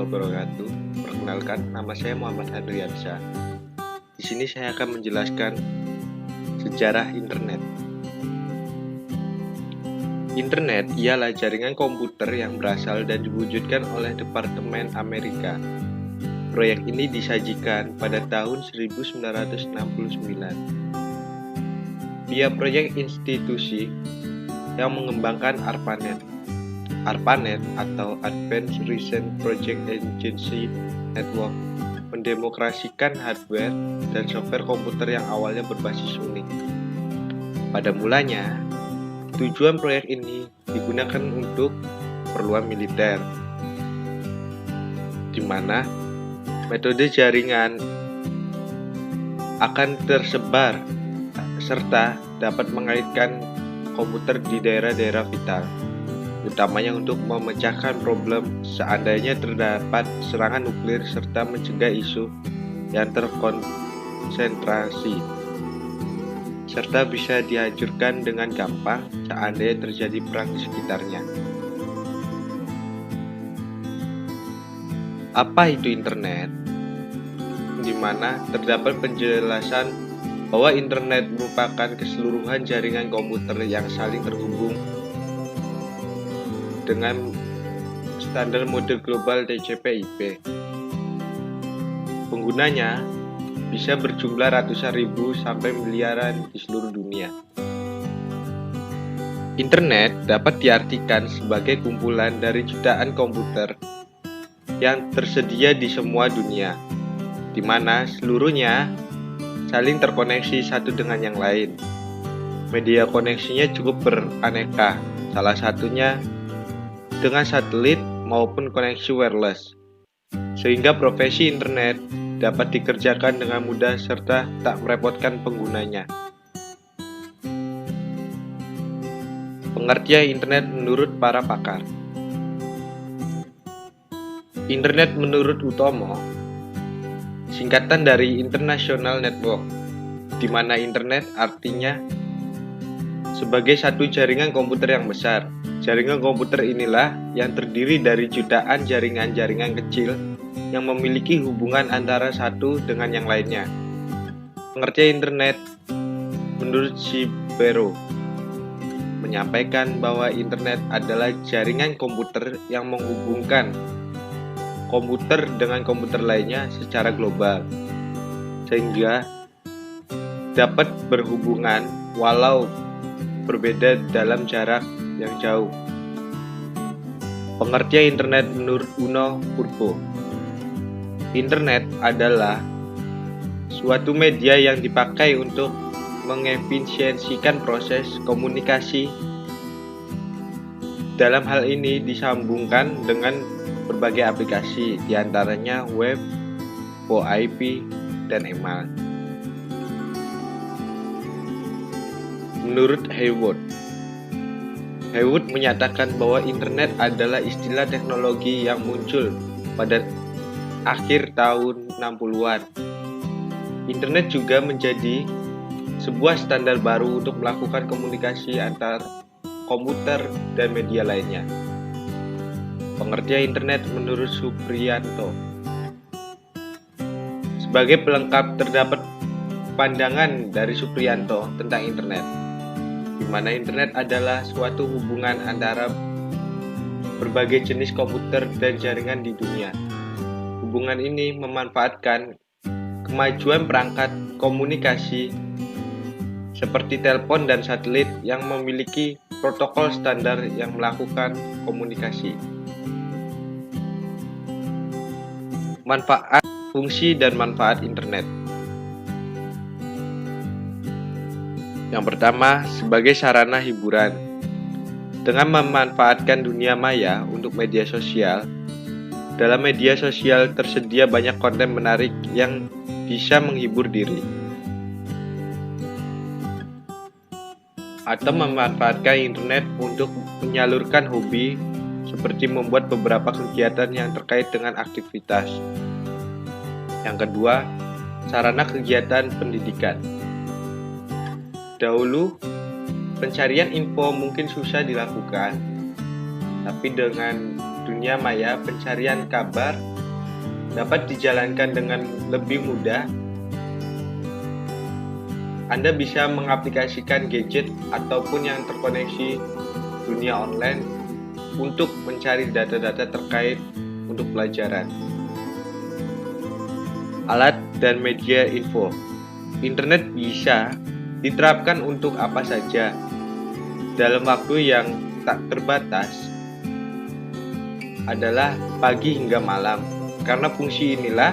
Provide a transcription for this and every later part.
wabarakatuh. Perkenalkan, nama saya Muhammad Hadriansyah. Di sini saya akan menjelaskan sejarah internet. Internet ialah jaringan komputer yang berasal dan diwujudkan oleh Departemen Amerika. Proyek ini disajikan pada tahun 1969. Dia proyek institusi yang mengembangkan ARPANET. ARPANET atau Advanced Research Project Agency Network mendemokrasikan hardware dan software komputer yang awalnya berbasis Unix. Pada mulanya, tujuan proyek ini digunakan untuk keperluan militer, di mana metode jaringan akan tersebar serta dapat mengaitkan komputer di daerah-daerah vital, utamanya untuk memecahkan problem seandainya terdapat serangan nuklir serta mencegah isu yang terkonsentrasi, serta bisa dihancurkan dengan gampang seandainya terjadi perang di sekitarnya. Apa itu internet? Di mana terdapat penjelasan bahwa internet merupakan keseluruhan jaringan komputer yang saling terhubung dengan standar model global TCP/IP. Penggunanya bisa berjumlah ratusan ribu sampai miliaran di seluruh dunia. Internet dapat diartikan sebagai kumpulan dari jutaan komputer yang tersedia di semua dunia, di mana seluruhnya saling terkoneksi satu dengan yang lain. Media koneksinya cukup beraneka, salah satunya dengan satelit maupun koneksi wireless, sehingga profesi internet dapat dikerjakan dengan mudah serta tak merepotkan penggunanya. Pengertian internet menurut para pakar. Internet menurut Utomo, singkatan dari International Network, di mana internet artinya sebagai satu jaringan komputer yang besar. Jaringan komputer inilah yang terdiri dari jutaan jaringan-jaringan kecil yang memiliki hubungan antara satu dengan yang lainnya. Pengertian internet menurut Shibero menyampaikan bahwa internet adalah jaringan komputer yang menghubungkan komputer dengan komputer lainnya secara global, sehingga dapat berhubungan walau berbeda dalam jarak yang jauh. Pengertian internet menurut Uno Purbo. Internet adalah suatu media yang dipakai untuk mengefisiensikan proses komunikasi. Dalam hal ini disambungkan dengan berbagai aplikasi, diantaranya web, VoIP, dan email. Menurut Hayward menyatakan bahwa internet adalah istilah teknologi yang muncul pada akhir tahun 60-an. Internet juga menjadi sebuah standar baru untuk melakukan komunikasi antar komputer dan media lainnya. Pengertian internet menurut Supriyanto. Sebagai pelengkap terdapat pandangan dari Supriyanto tentang internet, di mana internet adalah suatu hubungan antara berbagai jenis komputer dan jaringan di dunia. Hubungan ini memanfaatkan kemajuan perangkat komunikasi seperti telepon dan satelit yang memiliki protokol standar yang melakukan komunikasi. Manfaat, fungsi, dan manfaat internet. Yang pertama, sebagai sarana hiburan. Dengan memanfaatkan dunia maya untuk media sosial, dalam media sosial tersedia banyak konten menarik yang bisa menghibur diri. Atau memanfaatkan internet untuk menyalurkan hobi, seperti membuat beberapa kegiatan yang terkait dengan aktivitas. Yang kedua, sarana kegiatan pendidikan. Dahulu, pencarian info mungkin susah dilakukan, tapi dengan dunia maya, pencarian kabar dapat dijalankan dengan lebih mudah. Anda bisa mengaplikasikan gadget ataupun yang terkoneksi dunia online untuk mencari data-data terkait untuk pelajaran. Alat dan media info. Internet bisa diterapkan untuk apa saja dalam waktu yang tak terbatas adalah pagi hingga malam. Karena fungsi inilah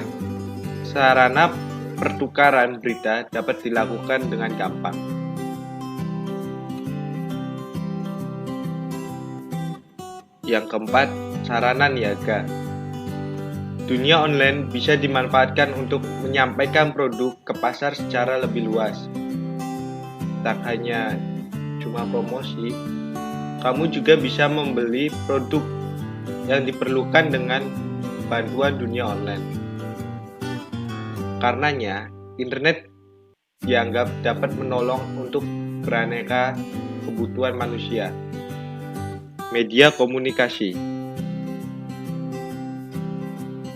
sarana pertukaran berita dapat dilakukan dengan gampang. Yang keempat, sarana niaga. Dunia online bisa dimanfaatkan untuk menyampaikan produk ke pasar secara lebih luas. Tak hanya cuma promosi, kamu juga bisa membeli produk yang diperlukan dengan bantuan dunia online. Karenanya, internet dianggap dapat menolong untuk beraneka kebutuhan manusia. Media komunikasi.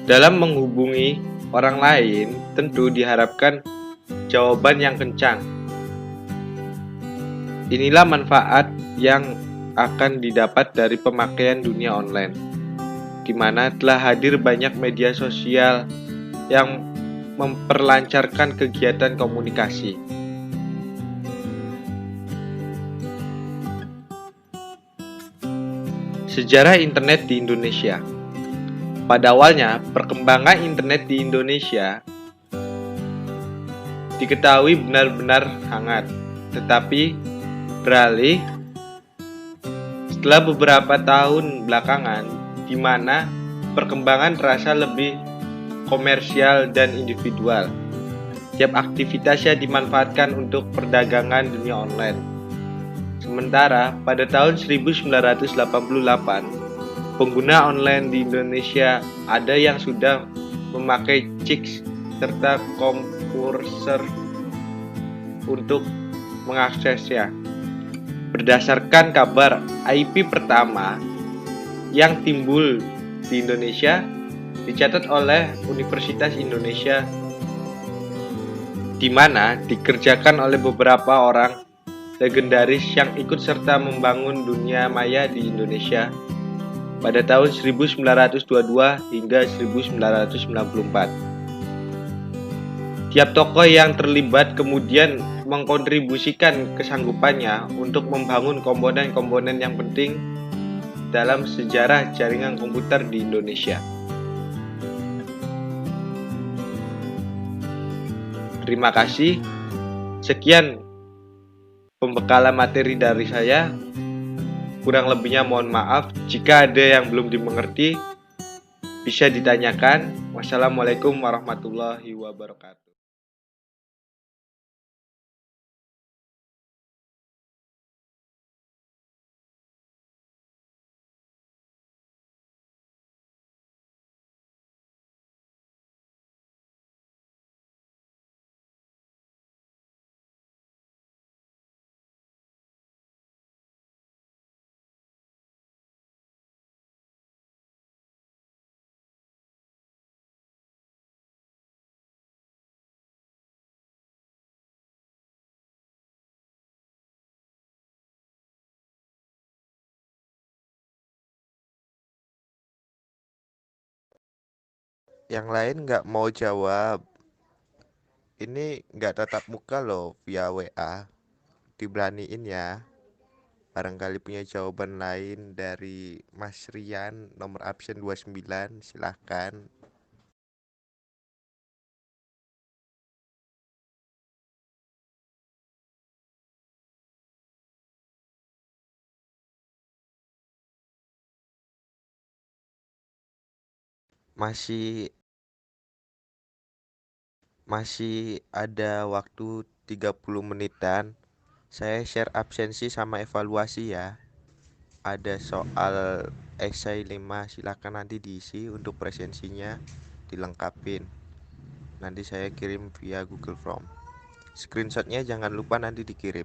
Dalam menghubungi orang lain, tentu diharapkan jawaban yang kencang. Inilah manfaat yang akan didapat dari pemakaian dunia online, di mana telah hadir banyak media sosial yang memperlancarkan kegiatan komunikasi. Sejarah internet di Indonesia. Pada awalnya, perkembangan internet di Indonesia diketahui benar-benar hangat, tetapi beralih setelah beberapa tahun belakangan, di mana perkembangan terasa lebih komersial dan individual. Tiap aktivitasnya dimanfaatkan untuk perdagangan dunia online. Sementara pada tahun 1988, pengguna online di Indonesia ada yang sudah memakai CIX serta komputer untuk mengaksesnya. Berdasarkan kabar, IP pertama yang timbul di Indonesia dicatat oleh Universitas Indonesia, di mana dikerjakan oleh beberapa orang legendaris yang ikut serta membangun dunia maya di Indonesia pada tahun 1922 hingga 1994. Tiap tokoh yang terlibat kemudian mengkontribusikan kesanggupannya untuk membangun komponen-komponen yang penting dalam sejarah jaringan komputer di Indonesia. Terima kasih. Sekian pembekalan materi dari saya. Kurang lebihnya mohon maaf. Jika ada yang belum dimengerti, bisa ditanyakan. Wassalamualaikum warahmatullahi wabarakatuh. Yang lain nggak mau jawab. Ini nggak tatap muka loh, via WA. Diberaniin ya. Barangkali punya jawaban lain dari Mas Rian, nomor absen 29, silahkan. Masih ada waktu 30 menitan. Saya share absensi sama evaluasi ya. Ada soal esai 5, silahkan nanti diisi untuk presensinya, dilengkapin. Nanti saya kirim via Google Form. Screenshotnya jangan lupa nanti dikirim.